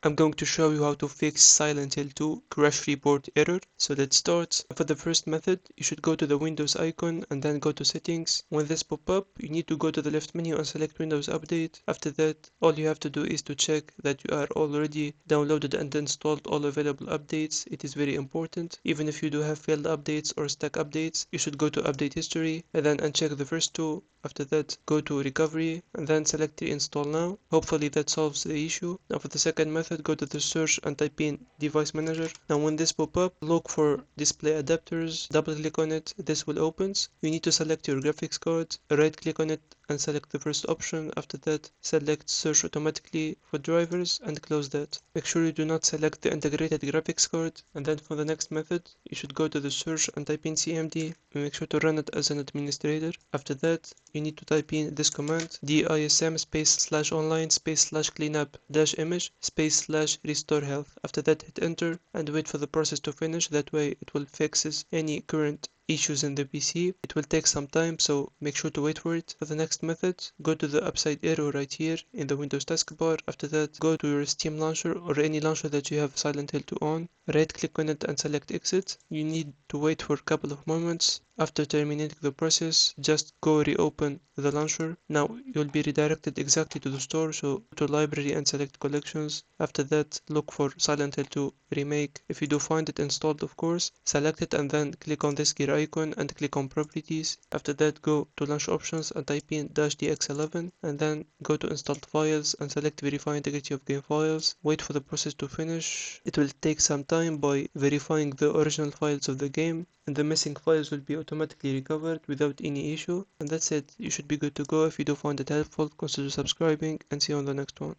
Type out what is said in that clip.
I'm going to show you how to fix Silent Hill 2 crash report error. So let's start. For the first method, you should go to the Windows icon and then go to settings. When this pop up, you need to go to the left menu and select Windows Update. After that, all you have to do is to check that you are already downloaded and installed all available updates. It is very important. Even if you do have failed updates or stuck updates, you should go to Update History and then uncheck the first two. After that, go to Recovery and then select Reinstall Now. Hopefully that solves the issue. Now for the second method, go to the search and type in Device Manager. Now when this pop up, look for Display Adapters, double click on it, this will open. You need to select your graphics card, right click on it and select the first option. After that, select Search Automatically for drivers and close that. Make sure you do not select the integrated graphics card. And then for the next method, you should go to the search and type in CMD and make sure to run it as an administrator. After that, you need to type in this command dism /online /cleanup -image /restore health. After that, hit enter and wait for the process to finish. That way it will fix any current issues in the PC. It will take some time, so make sure to wait for it. For the next method, go to the upside arrow right here in the Windows taskbar. After that, go to your Steam launcher or any launcher that you have Silent Hill 2 on. Right click on it and select exit. You need to wait for a couple of moments. After terminating the process, just go reopen the launcher. Now you'll be redirected exactly to the store, so go to library and select collections. After that, look for Silent Hill 2 Remake. If you do find it installed, of course, select it and then click on this gear icon and click on properties. After that, go to launch options and type in -dx11 and then go to installed files and select verify integrity of game files. Wait for the process to finish. It will take some time by verifying the original files of the game, and the missing files will be automatically recovered without any issue. And that's it. You should be good to go. If you do find it helpful, consider subscribing and see you on the next one.